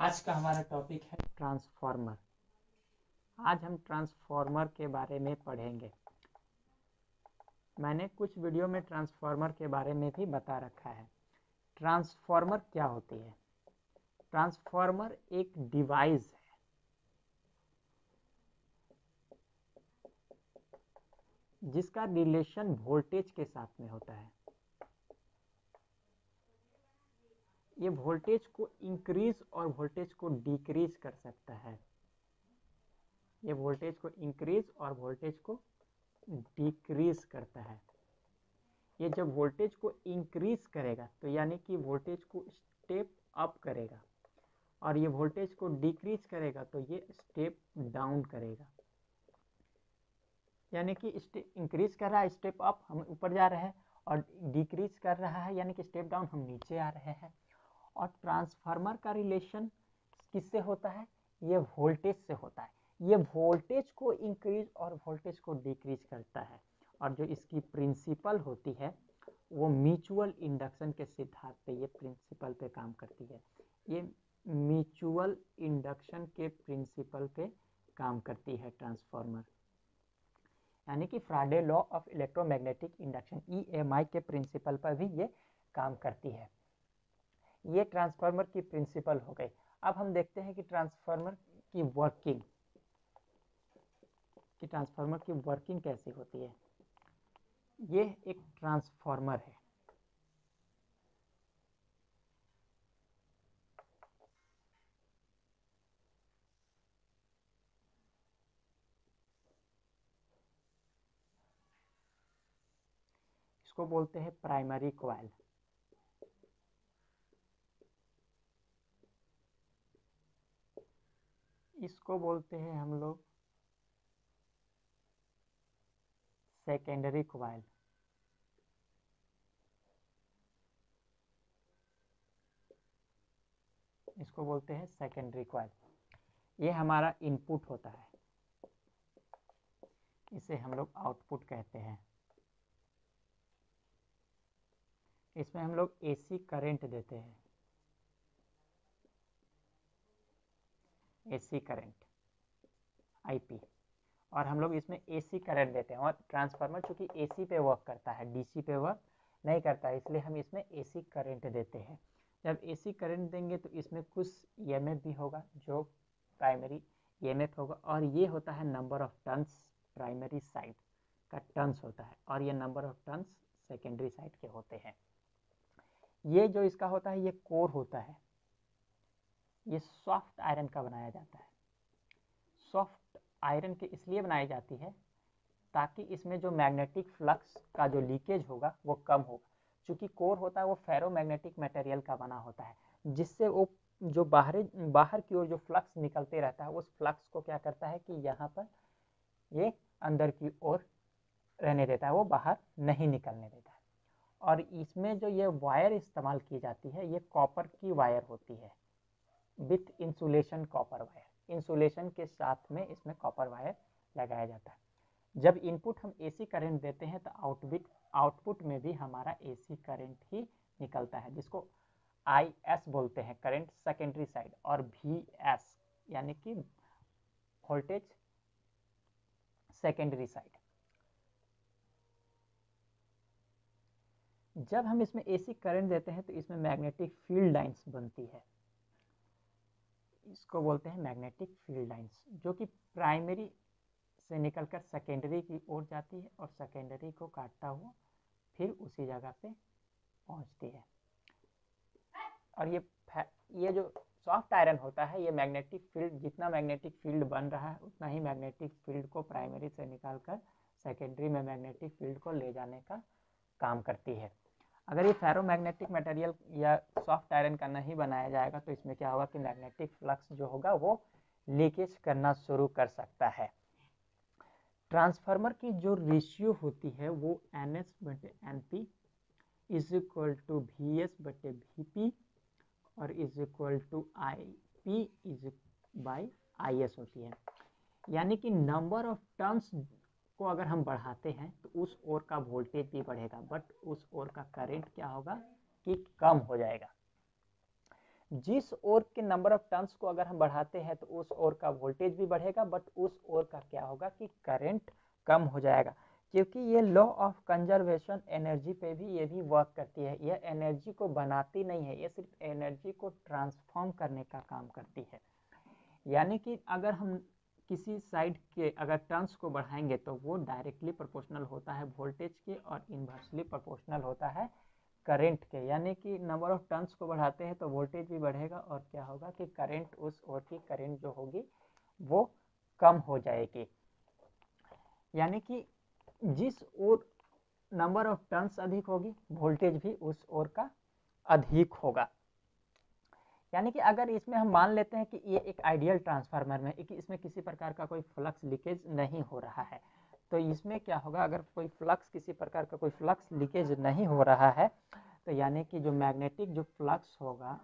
आज का हमारा टॉपिक है ट्रांसफार्मर। आज हम ट्रांसफार्मर के बारे में पढ़ेंगे। मैंने कुछ वीडियो में ट्रांसफार्मर के बारे में भी बता रखा है। ट्रांसफार्मर क्या होती है? ट्रांसफार्मर एक डिवाइस है जिसका रिलेशन वोल्टेज के साथ में होता है। ये वोल्टेज को इंक्रीज और वोल्टेज को डिक्रीज कर सकता है। ये वोल्टेज को इंक्रीज और वोल्टेज को डिक्रीज करता है। ये जब वोल्टेज को इंक्रीज करेगा तो यानी कि वोल्टेज को स्टेप अप करेगा, और ये वोल्टेज को डिक्रीज करेगा तो ये स्टेप डाउन करेगा। यानी कि इंक्रीज कर रहा है स्टेप अप, हम ऊपर जा रहे हैं, और डिक्रीज कर रहा है यानी कि स्टेप डाउन, हम नीचे आ रहे हैं। और ट्रांसफार्मर का रिलेशन किससे होता है? ये वोल्टेज से होता है। ये वोल्टेज को इंक्रीज और वोल्टेज को डिक्रीज करता है। और जो इसकी प्रिंसिपल होती है वो म्यूचुअल इंडक्शन के सिद्धांत पे ये प्रिंसिपल पे काम करती है। ये म्यूचुअल इंडक्शन के प्रिंसिपल पे काम करती है ट्रांसफार्मर, यानी कि फ्राडे law of electromagnetic induction EMI के प्रिंसिपल पर भी ये काम करती है। ये ट्रांसफार्मर की प्रिंसिपल हो गई। अब हम देखते हैं कि ट्रांसफार्मर की वर्किंग कैसी होती है। ये एक ट्रांसफार्मर है। इसको बोलते हैं प्राइमरी कॉइल। इसको बोलते हैं हम लोग सेकेंडरी कॉइल। इसको बोलते हैं सेकेंडरी कॉइल। ये हमारा इनपुट होता है, इसे हम लोग आउटपुट कहते हैं। इसमें हम लोग AC करंट देते हैं, AC करंट IP, और हम लोग इसमें AC करंट देते हैं। और ट्रांसफार्मर चूंकि AC पे वर्क करता है, DC पे वर्क नहीं करता है, इसलिए हम इसमें AC करंट देते हैं। जब AC करंट देंगे तो इसमें कुछ EMF भी होगा जो प्राइमरी EMF होगा, और ये होता है number of turns. Primary side का टर्न्स होता है और ये number of turns secondary side के होते हैं। ये जो इसका होता है ये कोर होता है। ये सॉफ्ट आयरन का बनाया जाता है। सॉफ्ट आयरन की इसलिए बनाई जाती है ताकि इसमें जो मैग्नेटिक फ्लक्स का जो लीकेज होगा वो कम होगा। चूंकि कोर होता है वो फेरोमैग्नेटिक मटेरियल का बना होता है, जिससे वो जो बाहर की ओर जो फ्लक्स निकलते रहता है उस फ्लक्स को क्या करता है कि यहाँ पर ये अंदर की ओर रहने देता है, वो बाहर नहीं निकलने देता है। और इसमें जो ये वायर इस्तेमाल की जाती है ये कॉपर की वायर होती है, with insulation copper wire. Insulation के साथ में इसमें कॉपर वायर लगाया जाता है। जब इनपुट हम AC करंट देते हैं तो आउटपुट में भी हमारा AC करंट ही निकलता है, जिसको IS बोलते हैं, करंट सेकेंडरी साइड, और VS यानी कि वोल्टेज सेकेंडरी साइड। जब हम इसमें AC करंट देते हैं तो इसमें मैग्नेटिक फील्ड लाइंस बनती है। इसको बोलते हैं मैग्नेटिक फील्ड लाइंस, जो कि प्राइमरी से निकलकर सेकेंडरी की ओर जाती है और सेकेंडरी को काटता हुआ फिर उसी जगह पे पहुंचती है। और ये जो सॉफ्ट आयरन होता है ये मैग्नेटिक फील्ड, जितना मैग्नेटिक फील्ड बन रहा है उतना ही मैग्नेटिक फील्ड को प्राइमरी से निकालकर सेकेंडरी में मैग्नेटिक फील्ड को ले जाने का काम करती है। अगर ये फेरोमैग्नेटिक मटेरियल या सॉफ्ट आयरन का नहीं बनाया जाएगा तो इसमें क्या होगा कि मैग्नेटिक फ्लक्स जो होगा वो लीकेज करना शुरू कर सकता है। ट्रांसफार्मर की जो रेशियो होती है वो NS/NP is equal to VS/VP और is equal to IP is by IS होती है। यानी कि नंबर ऑफ टर्न्स को अगर हम बढ़ाते हैं तो उस ओर का वोल्टेज भी बढ़ेगा, बट उस ओर का करंट क्या होगा कि कम हो जाएगा। जिस ओर के नंबर ऑफ टर्न्स को अगर हम बढ़ाते हैं तो उस ओर का वोल्टेज भी बढ़ेगा, बट उस ओर का क्या होगा कि करंट कम हो जाएगा, क्योंकि ये लॉ ऑफ कंजर्वेशन एनर्जी पे भी ये भी वर्क करती है। यह एनर्जी को बनाती नहीं है, ये सिर्फ एनर्जी को ट्रांसफॉर्म करने का काम करती है। यानी कि अगर हम किसी साइड के अगर टर्न्स को बढ़ाएंगे तो वो डायरेक्टली प्रोपोर्शनल होता है वोल्टेज के और इन्वर्सली प्रोपोर्शनल होता है करंट के। यानी कि नंबर ऑफ टर्न्स को बढ़ाते हैं तो वोल्टेज भी बढ़ेगा और क्या होगा कि करंट, उस ओर की करंट जो होगी वो कम हो जाएगी। यानी कि जिस ओर नंबर ऑफ टर्न्स अधिक होगी वोल्टेज भी उस ओर का अधिक होगा। यानी कि अगर इसमें हम मान लेते हैं कि ये एक आइडियल ट्रांसफार्मर में कि इसमें किसी प्रकार का कोई फ्लक्स लीकेज नहीं हो रहा है, तो इसमें क्या होगा, अगर कोई फ्लक्स, किसी प्रकार का कोई फ्लक्स लीकेज नहीं हो रहा है तो यानी कि जो मैग्नेटिक जो फ्लक्स होगा,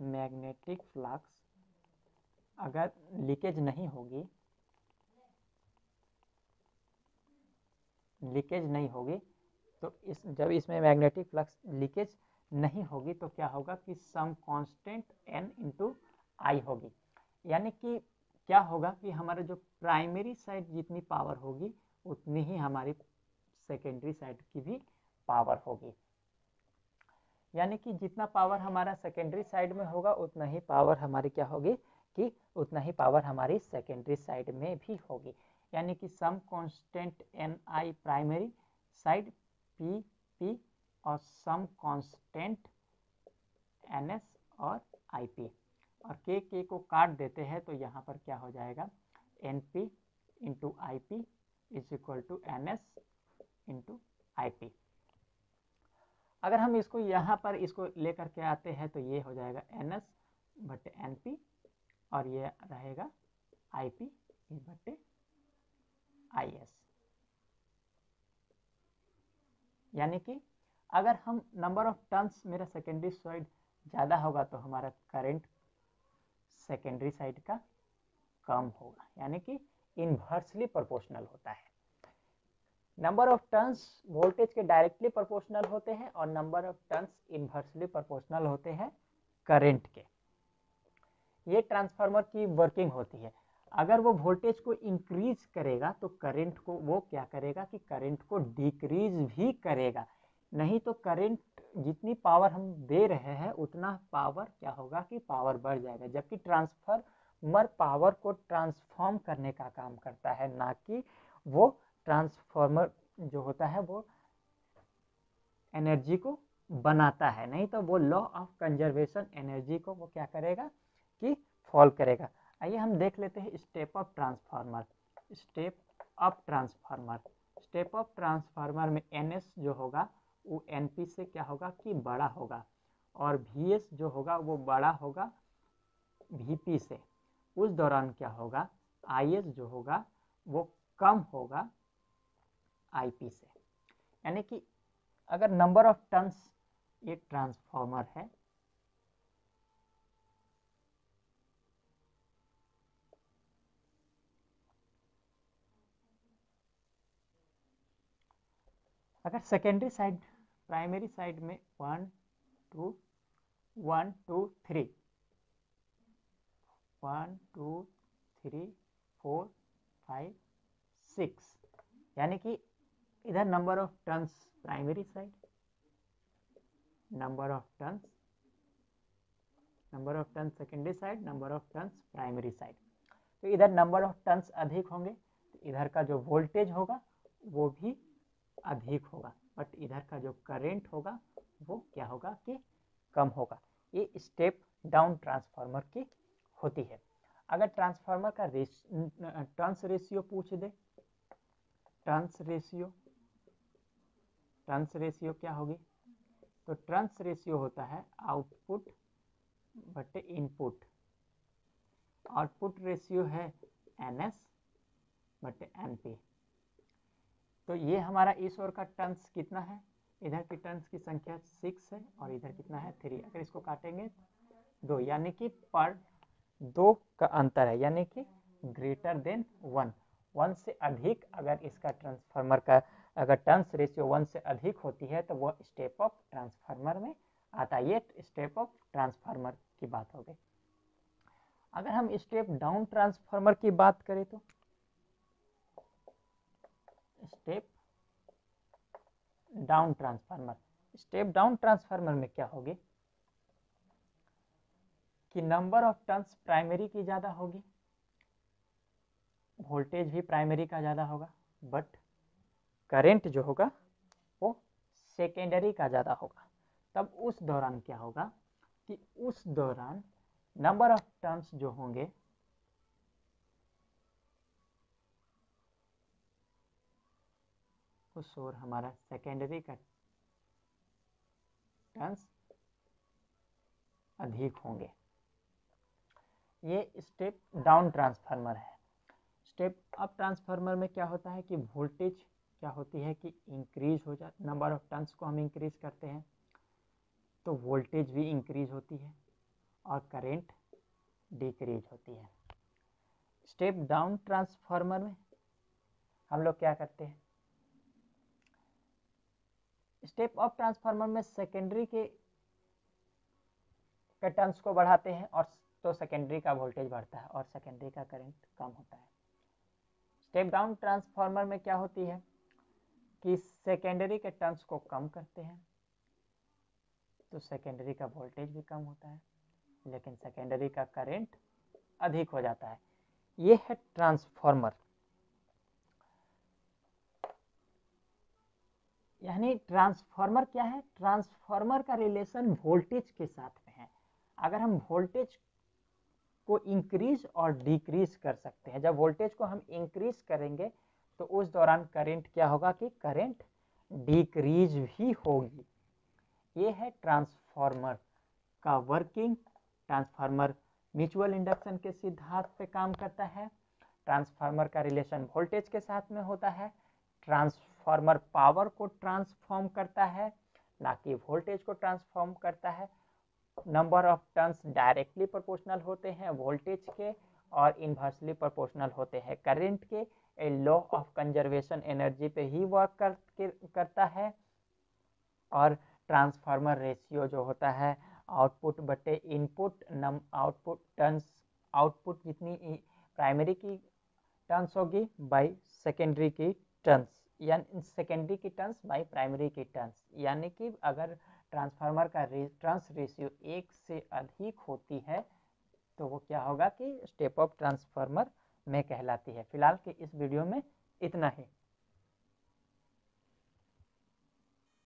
मैग्नेटिक फ्लक्स अगर लीकेज नहीं होगी, लीकेज नहीं होगी तो जब इसमें मैग्नेटिक फ्लक्स लीकेज नहीं होगी तो क्या होगा कि सम कांस्टेंट n इंटू आई होगी। यानी कि क्या होगा कि हमारा जो प्राइमरी साइड जितनी पावर होगी उतनी ही हमारी सेकेंडरी साइड की भी पावर होगी। यानी कि जितना पावर हमारा सेकेंडरी साइड में होगा उतना ही पावर हमारी क्या होगी कि उतना ही पावर हमारी सेकेंडरी साइड में भी होगी। यानी कि सम कांस्टेंट एन आई प्राइमरी साइड पी पी और सम कांस्टेंट एन एस और आई पी, और के को काट देते हैं तो यहाँ पर क्या हो जाएगा, N P into I P is equal to N S into I P. अगर हम इसको यहाँ पर इसको लेकर के आते हैं तो ये हो जाएगा एन एस बटे एन पी और ये रहेगा आई पी बटे आई एस। यानी कि अगर हम नंबर ऑफ टर्न्स, मेरा सेकेंडरी साइड ज़्यादा होगा तो हमारा करंट सेकेंडरी साइड का कम होगा, यानी कि इन्वर्सली प्रोपोर्शनल होता है। नंबर ऑफ टर्न्स वोल्टेज के डायरेक्टली प्रोपोर्शनल होते हैं और number of turns inversely proportional होते हैं करंट के। ये ट्रांसफार्मर की वर्किंग होती है। अगर वो वोल्टेज को इंक्रीज करेगा तो करंट को वो क्या करेगा कि करंट को डिक्रीज भी करेगा, नहीं तो करंट जितनी पावर हम दे रहे हैं उतना पावर क्या होगा कि पावर बढ़ जाएगा। जबकि ट्रांसफार्मर पावर को ट्रांसफॉर्म करने का काम करता है, ना कि वो ट्रांसफार्मर जो होता है वो एनर्जी को बनाता है, नहीं तो वो लॉ ऑफ कंजर्वेशन एनर्जी को वो क्या करेगा कि फॉल करेगा। आइए हम देख लेते हैं step up transformer. Step up transformer, step up transformer में एनएस जो होगा वो एनपी से क्या होगा कि बड़ा होगा और वीएस जो होगा वो बड़ा होगा वीपी से। उस दौरान क्या होगा, आईएस जो होगा वो कम होगा आईपी से। यानी कि अगर नंबर ऑफ टर्न्स एक ट्रांसफार्मर है, अगर सेकेंडरी साइड प्राइमरी साइड में 1 2 1 2 3 1 2 3 4 5 6, यानी कि इधर number of turns primary side, number of turns secondary side, number of turns primary side. तो इधर नंबर ऑफ टर्न्स अधिक होंगे तो इधर का जो वोल्टेज होगा वो भी अधिक होगा, बट इधर का जो करंट होगा वो क्या होगा कि कम होगा। ये स्टेप डाउन ट्रांसफार्मर की होती है। अगर ट्रांसफार्मर का टर्न्स रेशियो पूछ दे, टर्न्स रेशियो क्या होगी, तो टर्न्स रेशियो होता है आउटपुट बटे इनपुट। आउटपुट रेशियो है एनएस बटे एनपी। तो ये हमारा इस ओर का टर्न्स कितना है, इधर की टर्न्स की संख्या 6 है और इधर कितना है 3। अगर इसको काटेंगे 2, यानी कि पर 2 का अंतर है, यानी कि ग्रेटर देन 1। 1 से अधिक अगर इसका ट्रांसफार्मर का अगर टर्न्स रेशियो 1 से अधिक होती है तो वह स्टेप अप ट्रांसफार्मर में आता है। ये स्टेप ऑफ ट्रांसफार्मर की बात हो गई। अगर हम स्टेप डाउन ट्रांसफार्मर की बात करें तो स्टेप डाउन ट्रांसफार्मर में क्या होगी कि नंबर ऑफ टर्न्स प्राइमरी की ज़्यादा होगी, वोल्टेज भी प्राइमरी का ज़्यादा होगा, बट करंट जो होगा वो सेकेंडरी का ज़्यादा होगा। तब उस दौरान क्या होगा कि उस दौरान नंबर ऑफ टर्न्स जो होंगे उस ओर हमारा सेकेंडरी का टर्न्स अधिक होंगे। ये स्टेप डाउन ट्रांसफार्मर है। स्टेप अप ट्रांसफार्मर में क्या होता है कि वोल्टेज क्या होती है कि इंक्रीज हो जाता, नंबर ऑफ टर्न्स को हम इंक्रीज करते हैं तो वोल्टेज भी इंक्रीज होती है और करंट डिक्रीज होती है। स्टेप डाउन ट्रांसफार्मर में हम लोग क्या करते हैं, स्टेप अप ट्रांसफार्मर में सेकेंडरी के टर्न्स को बढ़ाते हैं और तो सेकेंडरी का वोल्टेज बढ़ता है और सेकेंडरी का करंट कम होता है। स्टेप डाउन ट्रांसफार्मर में क्या होती है कि सेकेंडरी के टर्न्स को कम करते हैं तो सेकेंडरी का वोल्टेज भी कम होता है लेकिन सेकेंडरी का करंट अधिक हो जाता है। ये है ट्रांसफार्मर। यानी ट्रांसफार्मर क्या है, ट्रांसफार्मर का रिलेशन वोल्टेज के साथ में है। अगर हम वोल्टेज को इंक्रीज और डिक्रीज कर सकते हैं, जब वोल्टेज को हम इंक्रीज करेंगे तो उस दौरान करंट क्या होगा कि करंट डिक्रीज भी होगी। ये है ट्रांसफार्मर का वर्किंग। ट्रांसफार्मर म्यूचुअल इंडक्शन के सिद्धांत पे काम करता है। ट्रांसफार्मर का रिलेशन वोल्टेज के साथ में होता है। ट्रांसफार्मर पावर को ट्रांसफॉर्म करता है, ना कि वोल्टेज को ट्रांसफॉर्म करता है। Number of turns directly proportional होते हैं वोल्टेज के और इन्वर्सली प्रोपोर्शनल होते हैं करंट के। A law of conservation energy पे ही वर्क करता है। और ट्रांसफार्मर रेशियो जो होता है आउटपुट बटे इनपुट, आउटपुट टर्न्स, आउटपुट जितनी प्राइमरी की टर्न्स होगी बाई सेकेंडरी की टर्न्स, यानी सेकेंडरी की टर्न्स बाई प्राइमरी की टर्न्स। यानी कि अगर ट्रांसफार्मर का टर्न्स रेशियो 1 से अधिक होती है तो वो क्या होगा कि स्टेप अप ट्रांसफार्मर में कहलाती है। फिलहाल के इस वीडियो में इतना ही।